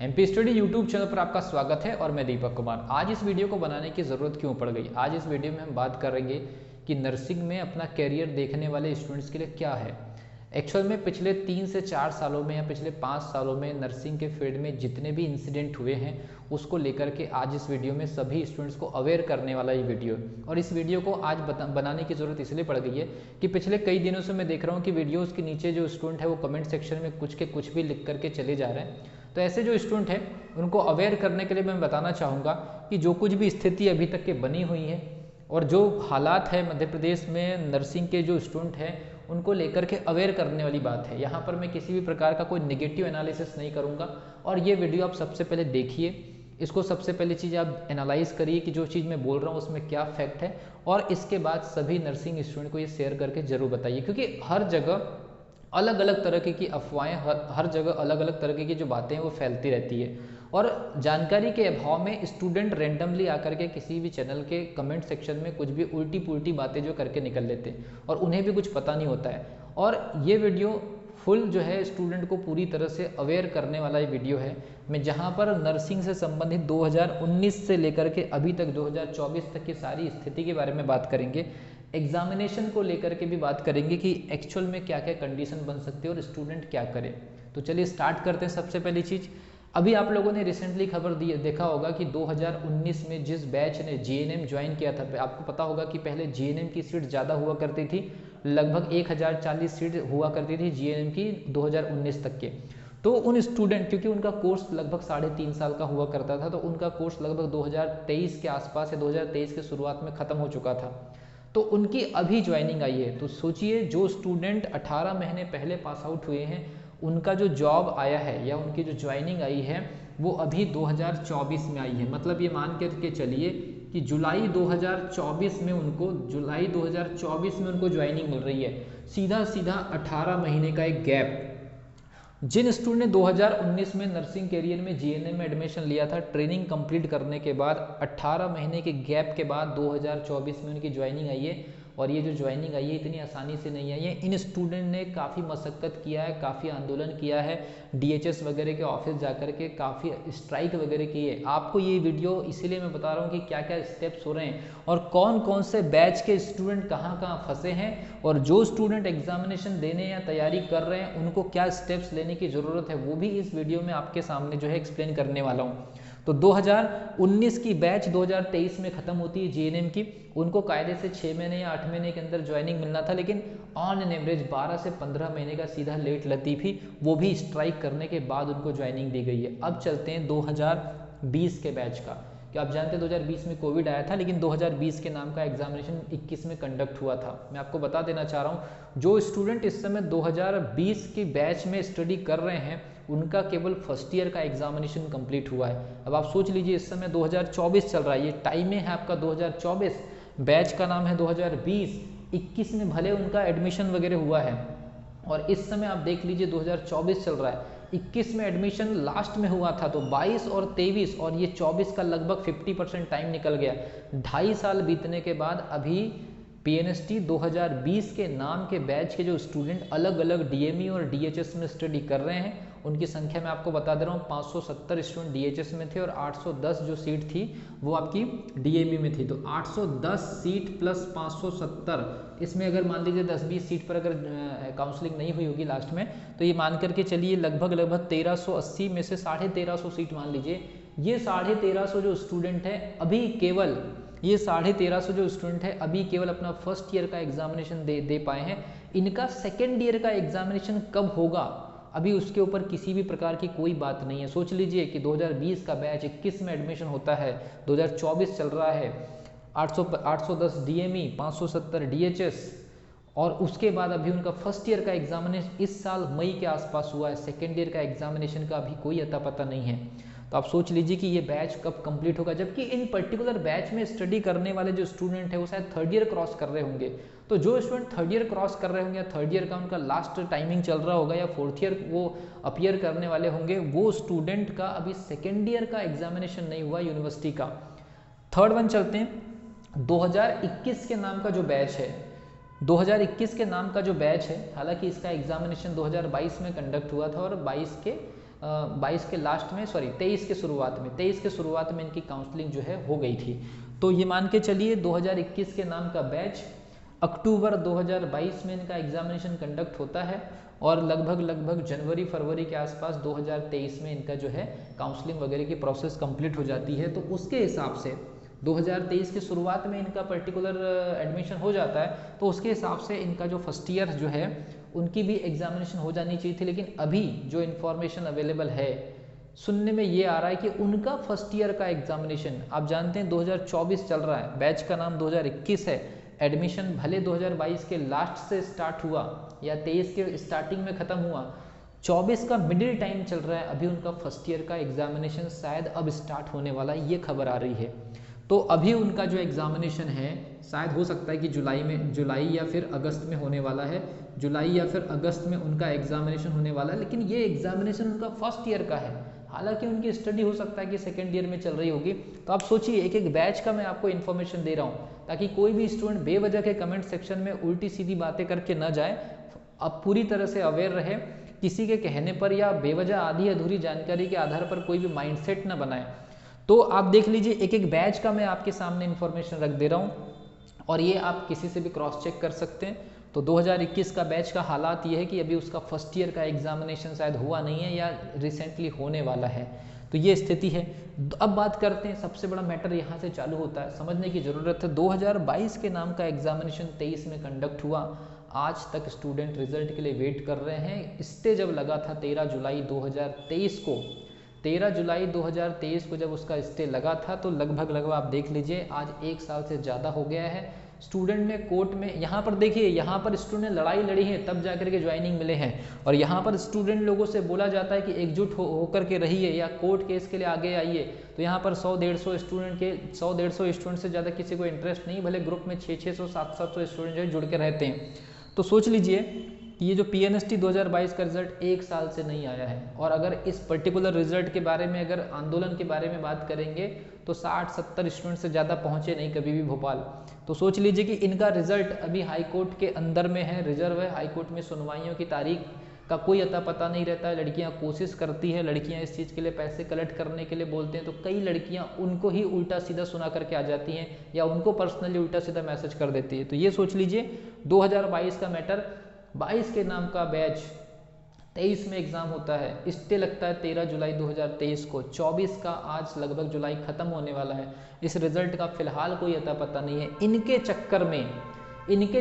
MP study YouTube channel पर आपका स्वागत है और मैं दीपक कुमार। आज इस वीडियो को बनाने की ज़रूरत क्यों पड़ गई, आज इस वीडियो में हम बात करेंगे कि नर्सिंग में अपना कैरियर देखने वाले स्टूडेंट्स के लिए क्या है। एक्चुअल में पिछले 3 से 4 सालों में या पिछले 5 सालों में नर्सिंग के फील्ड में जितने भी इंसिडेंट हुए हैं उसको लेकर के आज इस वीडियो में सभी स्टूडेंट्स को अवेयर करने वाला ये वीडियो। और इस वीडियो को आज बनाने की ज़रूरत इसलिए पड़ गई है कि पिछले कई दिनों से मैं देख रहा हूँ कि वीडियोज़ के नीचे जो स्टूडेंट है वो कमेंट सेक्शन में कुछ के कुछ भी लिख करके चले जा रहे हैं। तो ऐसे जो स्टूडेंट हैं उनको अवेयर करने के लिए मैं बताना चाहूँगा कि जो कुछ भी स्थिति अभी तक के बनी हुई है और जो हालात है मध्य प्रदेश में नर्सिंग के जो स्टूडेंट हैं उनको लेकर के अवेयर करने वाली बात है। यहाँ पर मैं किसी भी प्रकार का कोई नेगेटिव एनालिसिस नहीं करूँगा और ये वीडियो आप सबसे पहले देखिए, इसको सबसे पहली चीज़ आप एनालाइज करिए कि जो चीज़ मैं बोल रहा हूँ उसमें क्या फैक्ट है, और इसके बाद सभी नर्सिंग स्टूडेंट को ये शेयर करके ज़रूर बताइए, क्योंकि हर जगह अलग अलग तरह की अफवाहें, हर जगह अलग अलग तरह की जो बातें हैं वो फैलती रहती है। और जानकारी के अभाव में स्टूडेंट रैंडमली आकर के किसी भी चैनल के कमेंट सेक्शन में कुछ भी उल्टी पुल्टी बातें जो करके निकल लेते हैं और उन्हें भी कुछ पता नहीं होता है। और ये वीडियो फुल जो है स्टूडेंट को पूरी तरह से अवेयर करने वाला ये वीडियो है। मैं जहाँ पर नर्सिंग से संबंधित 2019 से लेकर के अभी तक 2024 तक की सारी स्थिति के बारे में बात करेंगे, एग्जामिनेशन को लेकर के भी बात करेंगे कि एक्चुअल में क्या क्या कंडीशन बन सकती है और स्टूडेंट क्या करे। तो चलिए स्टार्ट करते हैं। सबसे पहली चीज़, अभी आप लोगों ने रिसेंटली खबर देखा होगा कि 2019 में जिस बैच ने जीएनएम ज्वाइन किया था, आपको पता होगा कि पहले जीएनएम की सीट ज़्यादा हुआ करती थी, लगभग 1040 सीट हुआ करती थी जीएनएम की 2019 तक के। तो उन स्टूडेंट, क्योंकि उनका कोर्स लगभग 3.5 साल का हुआ करता था, तो उनका कोर्स लगभग 2023 के आसपास या 2023 के शुरुआत में ख़त्म हो चुका था, तो उनकी अभी ज्वाइनिंग आई है। तो सोचिए, जो स्टूडेंट 18 महीने पहले पास आउट हुए हैं उनका जो जॉब आया है या उनकी जो ज्वाइनिंग आई है वो अभी 2024 में आई है। मतलब ये मान करके चलिए कि जुलाई 2024 में उनको ज्वाइनिंग मिल रही है। सीधा सीधा 18 महीने का एक गैप। जिन स्टूडेंट ने 2019 में नर्सिंग कैरियर में जीएनएम में एडमिशन लिया था, ट्रेनिंग कंप्लीट करने के बाद 18 महीने के गैप के बाद 2024 में उनकी ज्वाइनिंग आई है। और ये जो ज्वाइनिंग आई है इतनी आसानी से नहीं आई है। इन स्टूडेंट ने काफ़ी मशक्क़त किया है, काफ़ी आंदोलन किया है, डीएचएस वगैरह के ऑफिस जाकर के काफ़ी स्ट्राइक वगैरह की है। आपको ये वीडियो इसीलिए मैं बता रहा हूँ कि क्या क्या स्टेप्स हो रहे हैं और कौन कौन से बैच के स्टूडेंट कहाँ कहाँ फंसे हैं, और जो स्टूडेंट एग्जामिनेशन देने या तैयारी कर रहे हैं उनको क्या स्टेप्स लेने की ज़रूरत है, वो भी इस वीडियो में आपके सामने जो है एक्सप्लेन करने वाला हूँ। तो 2019 की बैच 2023 में ख़त्म होती है जीएनएम की। उनको कायदे से 6 महीने या 8 महीने के अंदर ज्वाइनिंग मिलना था, लेकिन ऑन एन एवरेज 12 से 15 महीने का सीधा लेट लतीफ़ी, वो भी स्ट्राइक करने के बाद उनको ज्वाइनिंग दी गई है। अब चलते हैं 2020 के बैच का। कि आप जानते हैं 2020 में कोविड आया था, लेकिन 2020 के नाम का एग्जामिनेशन 21 में कंडक्ट हुआ था। मैं आपको बता देना चाह रहा हूँ, जो स्टूडेंट इस समय 2020 की बैच में स्टडी कर रहे हैं उनका केवल फर्स्ट ईयर का एग्जामिनेशन कंप्लीट हुआ है। अब आप सोच लीजिए, इस समय 2024 चल रहा है, ये टाइम है आपका 2024, बैच का नाम है 2020, 21 में भले उनका एडमिशन वगैरह हुआ है और इस समय आप देख लीजिए 2024 चल रहा है। 21 में एडमिशन लास्ट में हुआ था, तो 22 और 23 और ये 24 का लगभग 50% टाइम निकल गया। 2.5 साल बीतने के बाद अभी पीएनएसटी 2020 के नाम के बैच के जो स्टूडेंट अलग अलग डीएमई और डीएचएस में स्टडी कर रहे हैं उनकी संख्या मैं आपको बता दे रहा हूँ। 570 स्टूडेंट डीएचएस में थे और 810 जो सीट थी वो आपकी डीएमई में थी। तो 810 सीट प्लस 570, इसमें अगर मान लीजिए 10-20 सीट पर अगर काउंसलिंग नहीं हुई होगी लास्ट में, तो ये मान करके चलिए लगभग 1380 में से 1350 सीट मान लीजिए। ये 1350 जो स्टूडेंट है अभी केवल, ये 1350 जो स्टूडेंट है अभी केवल अपना फर्स्ट ईयर का एग्जामिनेशन दे पाए हैं। इनका सेकेंड ईयर का एग्जामिनेशन कब होगा अभी उसके ऊपर किसी भी प्रकार की कोई बात नहीं है। सोच लीजिए कि 2020 का बैच 21 में एडमिशन होता है, 2024 चल रहा है, 810 डीएमई, 570 डीएचएस, और उसके बाद अभी उनका फर्स्ट ईयर का एग्जामिनेशन इस साल मई के आसपास हुआ है। सेकेंड ईयर का एग्जामिनेशन का अभी कोई अता पता नहीं है। तो आप सोच लीजिए कि ये बैच कब कंप्लीट होगा, जबकि इन पर्टिकुलर बैच में स्टडी करने वाले जो स्टूडेंट है वो शायद थर्ड ईयर क्रॉस कर रहे होंगे। तो जो स्टूडेंट थर्ड ईयर क्रॉस कर रहे होंगे या थर्ड ईयर का उनका लास्ट टाइमिंग चल रहा होगा या फोर्थ ईयर वो अपीयर करने वाले होंगे, वो स्टूडेंट का अभी सेकेंड ईयर का एग्जामिनेशन नहीं हुआ यूनिवर्सिटी का। थर्ड वन चलते हैं, 2021 के नाम का जो बैच है, 2021 के नाम का जो बैच है, हालांकि इसका एग्जामिनेशन 2022 में कंडक्ट हुआ था और 22 के 22 के लास्ट में, सॉरी 23 के शुरुआत में इनकी काउंसलिंग जो है हो गई थी। तो ये मान के चलिए 2021 के नाम का बैच अक्टूबर 2022 में इनका एग्जामिनेशन कंडक्ट होता है और लगभग जनवरी फरवरी के आसपास 2023 में इनका जो है काउंसलिंग वगैरह की प्रोसेस कंप्लीट हो जाती है। तो उसके हिसाब से 2023 की शुरुआत में इनका पर्टिकुलर एडमिशन हो जाता है, तो उसके हिसाब से इनका जो फर्स्ट ईयर जो है उनकी भी एग्जामिनेशन हो जानी चाहिए थी। लेकिन अभी जो इन्फॉर्मेशन अवेलेबल है, सुनने में ये आ रहा है कि उनका फर्स्ट ईयर का एग्जामिनेशन, आप जानते हैं 2024 चल रहा है, बैच का नाम 2021 है, एडमिशन भले 2022 के लास्ट से स्टार्ट हुआ या 23 के स्टार्टिंग में ख़त्म हुआ, 24 का मिडिल टाइम चल रहा है, अभी उनका फर्स्ट ईयर का एग्जामिनेशन शायद अब स्टार्ट होने वाला है, ये खबर आ रही है। तो अभी उनका जो एग्जामिनेशन है शायद हो सकता है कि जुलाई या फिर अगस्त में होने वाला है, जुलाई या फिर अगस्त में उनका एग्जामिनेशन होने वाला है। लेकिन ये एग्जामिनेशन उनका फर्स्ट ईयर का है, हालांकि उनकी स्टडी हो सकता है कि सेकेंड ईयर में चल रही होगी। तो आप सोचिए, एक एक बैच का मैं आपको इन्फॉर्मेशन दे रहा हूँ ताकि कोई भी स्टूडेंट बेवजह के कमेंट सेक्शन में उल्टी सीधी बातें करके न जाए, अब पूरी तरह से अवेयर रहे, किसी के कहने पर या बेवजह आधी अधूरी जानकारी के आधार पर कोई भी माइंडसेट न बनाए। तो आप देख लीजिए, एक एक बैच का मैं आपके सामने इन्फॉर्मेशन रख दे रहा हूँ और ये आप किसी से भी क्रॉस चेक कर सकते हैं। तो 2021 का बैच का हालात ये है कि अभी उसका फर्स्ट ईयर का एग्जामिनेशन शायद हुआ नहीं है या रिसेंटली होने वाला है, तो ये स्थिति है। अब बात करते हैं, सबसे बड़ा मैटर यहाँ से चालू होता है, समझने की ज़रूरत है। 2022 के नाम का एग्जामिनेशन 23 में कंडक्ट हुआ, आज तक स्टूडेंट रिजल्ट के लिए वेट कर रहे हैं। स्टे जब लगा था 13 जुलाई 2023 को, 13 जुलाई 2023 को जब उसका स्टे लगा था, तो लगभग आप देख लीजिए आज 1 साल से ज़्यादा हो गया है। स्टूडेंट ने कोर्ट में, यहाँ पर देखिए, यहाँ पर स्टूडेंट ने लड़ाई लड़ी है तब जाकर के ज्वाइनिंग मिले हैं, और यहाँ पर स्टूडेंट लोगों से बोला जाता है कि एकजुट होकर के रहिए या कोर्ट केस के लिए आगे आइए। तो यहाँ पर 100-150 स्टूडेंट से ज़्यादा किसी को इंटरेस्ट नहीं, भले ग्रुप में 600-600 700-700 स्टूडेंट जो जुड़ के रहते हैं। तो सोच लीजिए कि ये जो PNST 2022 का रिजल्ट 1 साल से नहीं आया है, और अगर इस पर्टिकुलर रिजल्ट के बारे में, अगर आंदोलन के बारे में बात करेंगे तो 60-70 स्टूडेंट से ज़्यादा पहुँचे नहीं कभी भी भोपाल। तो सोच लीजिए कि इनका रिजल्ट अभी हाई कोर्ट के अंदर में है, रिजर्व है, हाई कोर्ट में सुनवाइयों की तारीख का कोई अता पता नहीं रहता है। लड़कियां कोशिश करती है, लड़कियां इस चीज़ के लिए पैसे कलेक्ट करने के लिए बोलते हैं, तो कई लड़कियां उनको ही उल्टा सीधा सुना करके आ जाती हैं या उनको पर्सनली उल्टा सीधा मैसेज कर देती है। तो ये सोच लीजिए 2022 का मैटर, 22 के नाम का बैच 23 में एग्जाम होता है, स्टे लगता है 13 जुलाई 2023 को, 24 का आज लगभग जुलाई खत्म होने वाला है। इस रिजल्ट का फिलहाल कोई अता पता नहीं है। इनके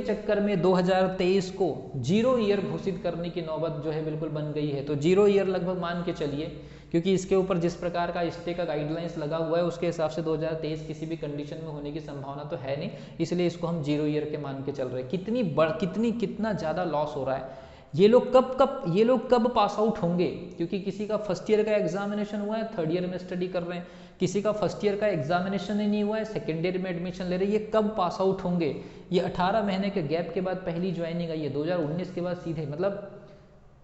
चक्कर में 2023 को जीरो ईयर घोषित करने की नौबत जो है बिल्कुल बन गई है। तो जीरो ईयर लगभग मान के चलिए, क्योंकि इसके ऊपर जिस प्रकार का स्टे का गाइडलाइंस लगा हुआ है उसके हिसाब से 2023 किसी भी कंडीशन में होने की संभावना तो है नहीं, इसलिए इसको हम जीरो ईयर के मान के चल रहे हैं। कितना ज़्यादा लॉस हो रहा है। ये लोग कब पास आउट होंगे, क्योंकि किसी का फर्स्ट ईयर का एग्जामिनेशन हुआ है, थर्ड ईयर में स्टडी कर रहे हैं, किसी का फर्स्ट ईयर का एग्जामिनेशन ही नहीं हुआ है, सेकेंड ईयर में एडमिशन ले रहे हैं, ये कब पास आउट होंगे। ये 18 महीने के गैप के बाद पहली ज्वाइनिंग आई है, 2019 के बाद सीधे, मतलब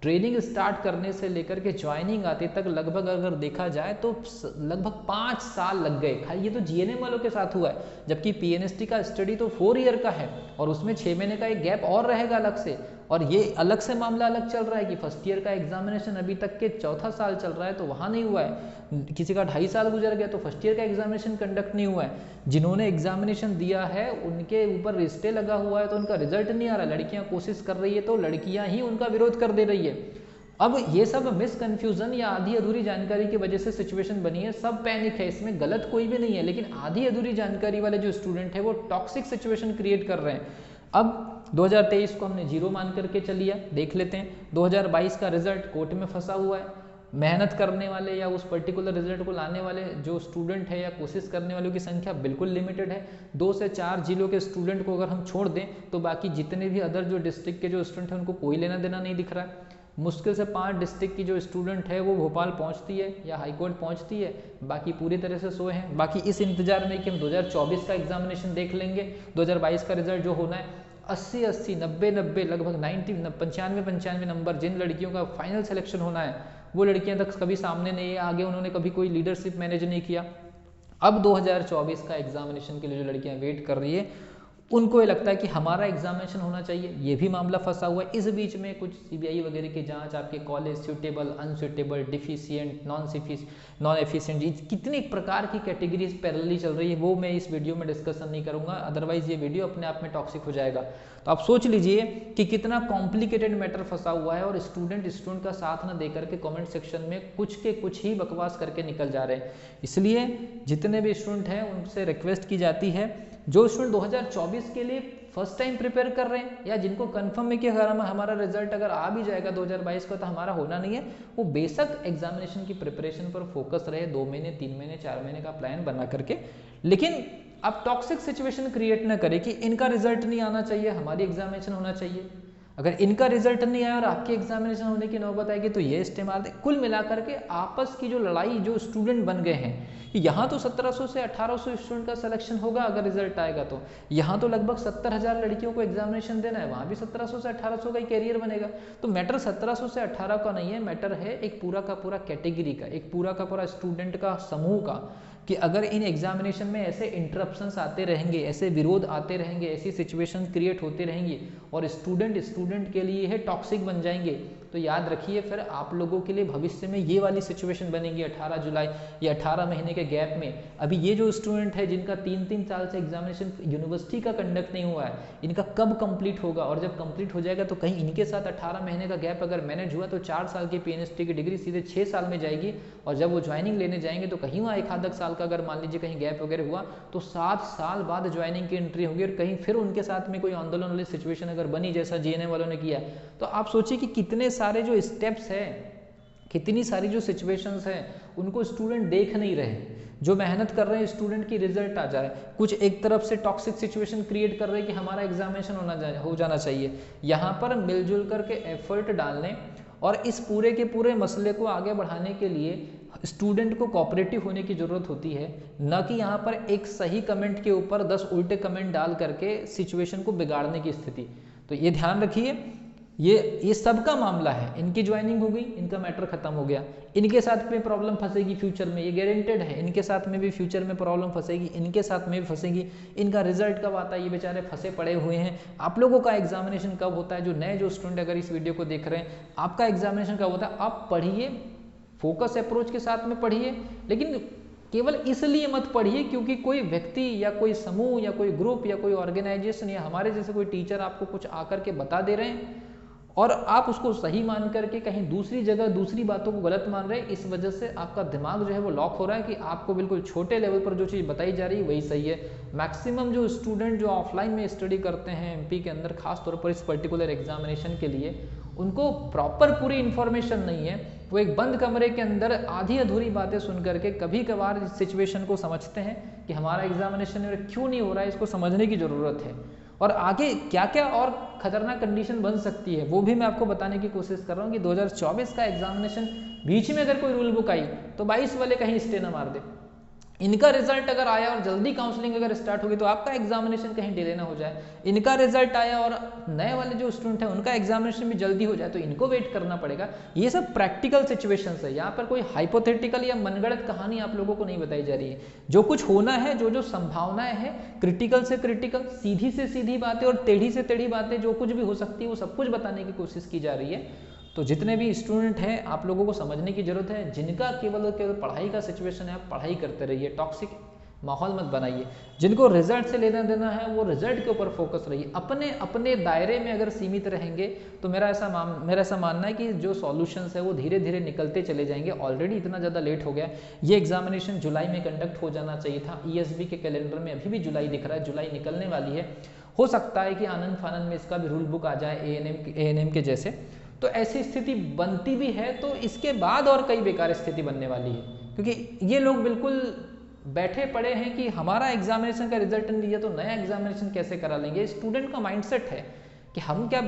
ट्रेनिंग स्टार्ट करने से लेकर के ज्वाइनिंग आते तक लगभग अगर देखा जाए तो लगभग 5 साल लग गए। खाली ये तो GNM वालों के साथ हुआ है, जबकि PNST का स्टडी तो 4 ईयर का है और उसमें 6 महीने का एक गैप और रहेगा अलग से, और ये अलग से मामला अलग चल रहा है कि फर्स्ट ईयर का एग्जामिनेशन अभी तक के 4था साल चल रहा है तो वहाँ नहीं हुआ है। किसी का 2.5 साल गुजर गया तो फर्स्ट ईयर का एग्जामिनेशन कंडक्ट नहीं हुआ है। जिन्होंने एग्जामिनेशन दिया है उनके ऊपर रिस्टे लगा हुआ है तो उनका रिजल्ट नहीं आ रहा। लड़कियां कोशिश कर रही है तो लड़कियां ही उनका विरोध कर दे रही है। अब ये सब मिसकन्फ्यूजन या आधी अधूरी जानकारी की वजह से सिचुएशन बनी है, सब पैनिक है, इसमें गलत कोई भी नहीं है, लेकिन आधी अधूरी जानकारी वाले जो स्टूडेंट है वो टॉक्सिक सिचुएशन क्रिएट कर रहे हैं। अब 2023 को हमने जीरो मान करके चलिए, देख लेते हैं 2022 का रिजल्ट कोर्ट में फंसा हुआ है। मेहनत करने वाले या उस पर्टिकुलर रिजल्ट को लाने वाले जो स्टूडेंट है या कोशिश करने वालों की संख्या बिल्कुल लिमिटेड है। 2 से 4 जिलों के स्टूडेंट को अगर हम छोड़ दें तो बाकी जितने भी अदर जो डिस्ट्रिक्ट के जो स्टूडेंट हैं उनको कोई लेना देना नहीं दिख रहा है। मुश्किल से 5 डिस्ट्रिक्ट की जो स्टूडेंट है वो भोपाल पहुंचती है या हाईकोर्ट पहुंचती है, बाकी पूरी तरह से सोए हैं। बाकी इस इंतजार में कि हम 2024 का एग्जामिनेशन देख लेंगे, 2022 का रिजल्ट जो होना है 80, 90 लगभग 95 नंबर जिन लड़कियों का फाइनल सिलेक्शन होना है वो लड़कियां तक कभी सामने नहीं है, आगे उन्होंने कभी कोई लीडरशिप मैनेज नहीं किया। अब 2024 का एग्जामिनेशन के लिए जो लड़कियां वेट कर रही है उनको ये लगता है कि हमारा एग्जामिनेशन होना चाहिए, ये भी मामला फंसा हुआ है। इस बीच में कुछ सीबीआई वगैरह की जांच, आपके college suitable, unsuitable, deficient, non efficient, कितनी प्रकार की कैटेगरीज पैरेलली चल रही है, वो मैं इस वीडियो में डिस्कशन नहीं करूंगा, अदरवाइज ये वीडियो अपने आप में टॉक्सिक हो जाएगा। तो आप सोच लीजिए कि कितना कॉम्प्लिकेटेड मैटर फंसा हुआ है, और स्टूडेंट का साथ ना देकर के कमेंट सेक्शन में कुछ के कुछ ही बकवास करके निकल जा रहे हैं। इसलिए जितने भी स्टूडेंट हैं उनसे रिक्वेस्ट की जाती है, जो स्टूडेंट 2024 के लिए फर्स्ट टाइम प्रिपेयर कर रहे हैं, या जिनको कंफर्म है कि अगर हमारा रिजल्ट अगर आ भी जाएगा 2022 का तो हमारा होना नहीं है, वो बेशक एग्जामिनेशन की प्रिपरेशन पर फोकस रहे, 2 महीने 3 महीने 4 महीने का प्लान बना करके। लेकिन अब टॉक्सिक सिचुएशन क्रिएट ना करे कि इनका रिजल्ट नहीं आना चाहिए, हमारी एग्जामिनेशन होना चाहिए। अगर इनका रिजल्ट नहीं आया और आपकी एग्जामिनेशन होने की नौबत आएगी तो ये स्टे मार दे। कुल मिलाकर के आपस की जो लड़ाई, जो स्टूडेंट बन गए हैं कि यहाँ तो 1700 से 1800 स्टूडेंट का सिलेक्शन होगा अगर रिजल्ट आएगा, तो यहाँ तो लगभग 70,000 लड़कियों को एग्जामिनेशन देना है, वहाँ भी 1700 से 1800 का ही कैरियर बनेगा। तो मैटर 1700 से 18 का नहीं है, मैटर है एक पूरा का पूरा कैटेगरी का, एक पूरा का पूरा स्टूडेंट का समूह का, कि अगर इन एग्जामिनेशन में ऐसे इंटरप्शंस आते रहेंगे, ऐसे विरोध आते रहेंगे, ऐसी सिचुएशन क्रिएट होते रहेंगे और स्टूडेंट के लिए है टॉक्सिक बन जाएंगे, तो याद रखिए फिर आप लोगों के लिए भविष्य में ये वाली सिचुएशन बनेगी 18 जुलाई या 18 महीने के गैप में। अभी ये जो स्टूडेंट है जिनका 3-3 साल से एग्जामिनेशन यूनिवर्सिटी का कंडक्ट नहीं हुआ है, इनका कब कंप्लीट होगा, और जब कंप्लीट हो जाएगा तो कहीं इनके साथ 18 महीने का गैप अगर मैनेज हुआ तो 4 साल की पीएचडी की डिग्री सीधे 6 साल में जाएगी, और जब वो ज्वाइनिंग लेने जाएंगे तो कहीं वहाँ 1 आध साल का अगर मान लीजिए कहीं गैप वगैरह हुआ तो 7 साल बाद ज्वाइनिंग की एंट्री होगी, और कहीं फिर उनके साथ में कोई आंदोलन वाली सिचुएशन अगर बनी जैसा जीएनए वालों ने किया, तो आप सोचिए कि कितने सारे जो स्टेप्स है, कितनी सारी जो सिचुएशंस है, उनको स्टूडेंट देख नहीं रहे। जो मेहनत कर रहे हैं स्टूडेंट की रिजल्ट आ जाए, कुछ एक तरफ से टॉक्सिक सिचुएशन क्रिएट कर रहे हैं कि हमारा एग्जामिनेशन हो जाना चाहिए। यहाँ पर मिलजुल करके एफर्ट डालने और इस पूरे के पूरे मसले को आगे बढ़ाने के लिए स्टूडेंट को कोऑपरेटिव होने की जरूरत होती है, न कि यहाँ पर एक सही कमेंट के ऊपर 10 उल्टे कमेंट डाल करके सिचुएशन को बिगाड़ने की स्थिति। तो ये ध्यान रखिए, ये सबका मामला है। इनकी ज्वाइनिंग हो गई, इनका मैटर खत्म हो गया, इनके साथ में प्रॉब्लम फंसेगी फ्यूचर में, ये गारंटेड है, इनके साथ में भी फ्यूचर में प्रॉब्लम फंसेगी, इनके साथ में भी फंसेगी। इनका रिजल्ट कब आता है, ये बेचारे फंसे पड़े हुए हैं। आप लोगों का एग्जामिनेशन कब होता है, जो नए जो स्टूडेंट अगर इस वीडियो को देख रहे हैं, आपका एग्जामिनेशन कब होता है, आप पढ़िए, फोकस अप्रोच के साथ में पढ़िए, लेकिन केवल इसलिए मत पढ़िए क्योंकि कोई व्यक्ति या कोई समूह या कोई ग्रुप या कोई ऑर्गेनाइजेशन या हमारे जैसे कोई टीचर आपको कुछ आकर के बता दे रहे हैं और आप उसको सही मान करके कहीं दूसरी जगह दूसरी बातों को गलत मान रहे हैं। इस वजह से आपका दिमाग जो है वो लॉक हो रहा है कि आपको बिल्कुल छोटे लेवल पर जो चीज़ बताई जा रही है वही सही है। मैक्सिमम जो स्टूडेंट जो ऑफलाइन में स्टडी करते हैं एमपी के अंदर, खास तौर पर इस पर्टिकुलर एग्जामिनेशन के लिए, उनको प्रॉपर पूरी इन्फॉर्मेशन नहीं है। वो एक बंद कमरे के अंदर आधी अधूरी बातें सुन करके कभी कभार इस सिचुएशन को समझते हैं कि हमारा एग्जामिनेशन में क्यों नहीं हो रहा है, इसको समझने की ज़रूरत है। और आगे क्या क्या और खतरनाक कंडीशन बन सकती है वो भी मैं आपको बताने की कोशिश कर रहा हूँ कि 2024 का एग्जामिनेशन बीच में अगर कोई रूल बुक आई तो 22 वाले कहीं स्टे ना मार दे। इनका रिजल्ट अगर आया और जल्दी काउंसलिंग अगर स्टार्ट होगी तो आपका एग्जामिनेशन कहीं डिले ना हो जाए। इनका रिजल्ट आया और नए वाले जो स्टूडेंट है उनका एग्जामिनेशन भी जल्दी हो जाए तो इनको वेट करना पड़ेगा। ये सब प्रैक्टिकल सिचुएशंस है, यहाँ पर कोई हाइपोथेटिकल या मनगढ़ंत कहानी आप लोगों को नहीं बताई जा रही है। जो कुछ होना है, जो जो संभावनाएं हैं, क्रिटिकल से क्रिटिकल, सीधी से सीधी बातें और टेढ़ी से टेढ़ी बातें जो कुछ भी हो सकती है वो सब कुछ बताने की कोशिश की जा रही है। तो जितने भी स्टूडेंट हैं आप लोगों को समझने की जरूरत है, जिनका केवल पढ़ाई का सिचुएशन है आप पढ़ाई करते रहिए, टॉक्सिक माहौल मत बनाइए। जिनको रिजल्ट से लेना देना है वो रिजल्ट के ऊपर फोकस रहिए। अपने अपने दायरे में अगर सीमित रहेंगे तो मेरा ऐसा मानना है कि जो सॉल्यूशंस है वो धीरे धीरे निकलते चले जाएंगे। ऑलरेडी इतना ज़्यादा लेट हो गया। ये एग्जामिनेशन जुलाई में कंडक्ट हो जाना चाहिए था। ईएसबी के कैलेंडर में अभी भी जुलाई दिख रहा है, जुलाई निकलने वाली है। हो सकता है कि आनंद फानंद में इसका भी रूल बुक आ जाए एएनएम के जैसे। तो ऐसी स्थिति बनती भी है तो इसके बाद और कई बेकार स्थिति बनने वाली है, क्योंकि ये लोग बिल्कुल बैठे पड़े हैं कि हमारा एग्जामिनेशन का रिजल्ट नहीं दिया तो नया एग्जामिनेशन कैसे करा लेंगे। स्टूडेंट का माइंडसेट है कि हम क्या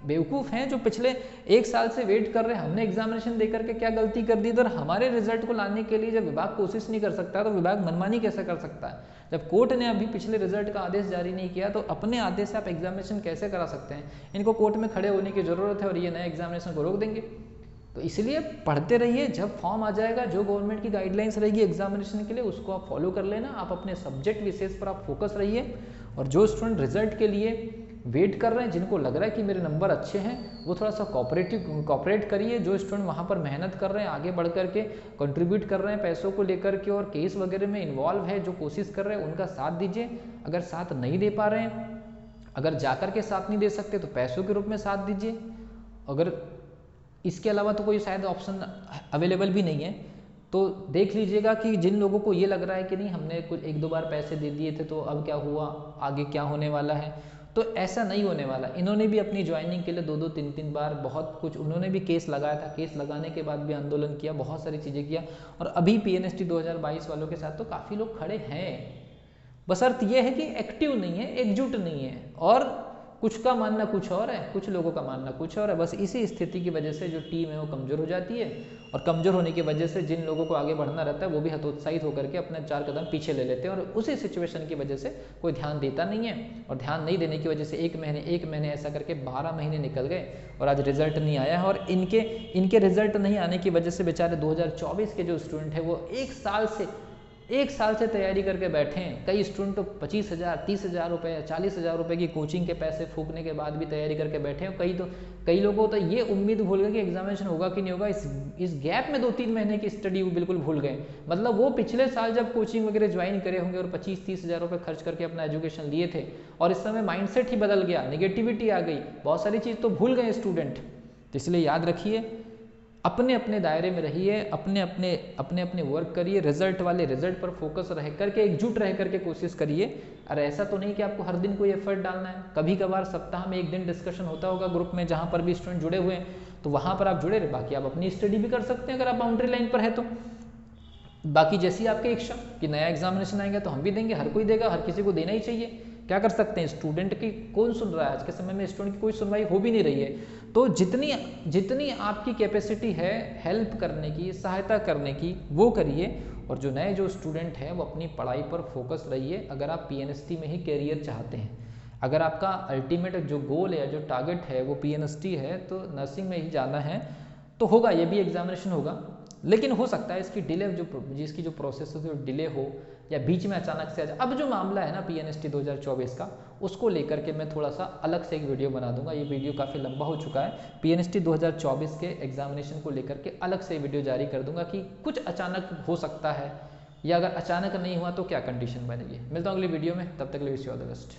बेवकूफ़ हैं जो पिछले 1 साल से वेट कर रहे हैं, हमने एग्जामिनेशन देकर के क्या गलती कर दी। तो हमारे रिजल्ट को लाने के लिए जब विभाग कोशिश नहीं कर सकता तो विभाग मनमानी कैसे कर सकता है। जब कोर्ट ने अभी पिछले रिजल्ट का आदेश जारी नहीं किया तो अपने आदेश से आप एग्जामिनेशन कैसे करा सकते हैं। इनको कोर्ट में खड़े होने की ज़रूरत है और ये नए एग्जामिनेशन को रोक देंगे। तो इसलिए पढ़ते रहिए, जब फॉर्म आ जाएगा, जो गवर्नमेंट की गाइडलाइंस रहेगी एग्जामिनेशन के लिए उसको आप फॉलो कर लेना। आप अपने सब्जेक्ट विशेष पर आप फोकस रहिए, और जो स्टूडेंट रिजल्ट के लिए वेट कर रहे हैं, जिनको लग रहा है कि मेरे नंबर अच्छे हैं, वो थोड़ा सा कॉपरेट करिए। जो स्टूडेंट वहाँ पर मेहनत कर रहे हैं, आगे बढ़ करके कंट्रीब्यूट कर रहे हैं पैसों को लेकर के और केस वगैरह में इन्वॉल्व है, जो कोशिश कर रहे हैं, उनका साथ दीजिए। अगर साथ नहीं दे पा रहे हैं, अगर जाकर के साथ नहीं दे सकते तो पैसों के रूप में साथ दीजिए। अगर इसके अलावा तो कोई शायद ऑप्शन अवेलेबल भी नहीं है, तो देख लीजिएगा कि जिन लोगों को ये लग रहा है कि नहीं हमने कुछ 1-2 बार पैसे दे दिए थे तो अब क्या हुआ, आगे क्या होने वाला है, तो ऐसा नहीं होने वाला। इन्होंने भी अपनी ज्वाइनिंग के लिए 2-2, 3-3 बार बहुत कुछ, उन्होंने भी केस लगाया था, केस लगाने के बाद भी आंदोलन किया, बहुत सारी चीज़ें किया, और अभी PNST 2022 वालों के साथ तो काफ़ी लोग खड़े हैं। बस अर्थ ये है कि एक्टिव नहीं है, एकजुट नहीं है, और कुछ का मानना कुछ और है, कुछ लोगों का मानना कुछ और है। बस इसी स्थिति की वजह से जो टीम है वो कमज़ोर हो जाती है, और कमज़ोर होने की वजह से जिन लोगों को आगे बढ़ना रहता है वो भी हतोत्साहित होकर के अपने 4 कदम पीछे ले लेते हैं, और उसी सिचुएशन की वजह से कोई ध्यान देता नहीं है, और ध्यान नहीं देने की वजह से एक महीने ऐसा करके 12 महीने निकल गए और आज रिजल्ट नहीं आया है। और इनके रिजल्ट नहीं आने की वजह से बेचारे 2024 के जो स्टूडेंट है वो एक साल से तैयारी करके बैठे हैं। कई स्टूडेंट तो 25,000, 30,000 रुपये, 40,000 रुपये की कोचिंग के पैसे फूकने के बाद भी तैयारी करके बैठे हैं। कई लोगों तो ये उम्मीद भूल गए कि एग्जामिनेशन होगा कि नहीं होगा। इस गैप में 2-3 महीने की स्टडी वो बिल्कुल भूल गए। मतलब वो पिछले साल जब कोचिंग वगैरह ज्वाइन करे होंगे और 25-30,000 रुपये खर्च करके अपना एजुकेशन लिए थे, और इस समय माइंडसेट ही बदल गया, निगेटिविटी आ गई, बहुत सारी चीज़ तो भूल गए स्टूडेंट। तो इसलिए याद रखिए, अपने अपने दायरे में रहिए, अपने अपने वर्क करिए, रिजल्ट वाले रिजल्ट पर फोकस रह करके, एकजुट रह करके कोशिश करिए। और ऐसा तो नहीं कि आपको हर दिन कोई एफर्ट डालना है, कभी कभार सप्ताह में 1 दिन डिस्कशन होता होगा ग्रुप में जहाँ पर भी स्टूडेंट जुड़े हुए हैं, तो वहाँ पर आप जुड़े रहे। बाकी आप अपनी स्टडी भी कर सकते हैं अगर आप बाउंड्री लाइन पर है तो। बाकी जैसी आपकी इच्छा कि नया एग्जामिनेशन आएगा तो हम भी देंगे, हर कोई देगा, हर किसी को देना ही चाहिए। क्या कर सकते हैं, स्टूडेंट की कौन सुन रहा है, आज के समय में स्टूडेंट की कोई सुनवाई हो भी नहीं रही है। तो जितनी आपकी कैपेसिटी है हेल्प करने की, सहायता करने की, वो करिए। और जो नए जो स्टूडेंट हैं वो अपनी पढ़ाई पर फोकस रहिए। अगर आप PNST में ही कैरियर चाहते हैं, अगर आपका अल्टीमेट जो गोल है, जो टारगेट है वो PNST है, तो नर्सिंग में ही जाना है, तो होगा, ये भी एग्जामिनेशन होगा। लेकिन हो सकता है इसकी डिले, जिसकी जो प्रोसेस है वो डिले हो, या बीच में अचानक से आ जाए। अब जो मामला है ना PNST 2024 का, उसको लेकर के मैं थोड़ा सा अलग से एक वीडियो बना दूंगा। ये वीडियो काफ़ी लंबा हो चुका है। PNST 2024 के एग्जामिनेशन को लेकर के अलग से वीडियो जारी कर दूंगा कि कुछ अचानक हो सकता है, या अगर अचानक नहीं हुआ तो क्या कंडीशन बनेगी। मिलता हूँ अगली वीडियो में, तब तक के लिए wish you all the best.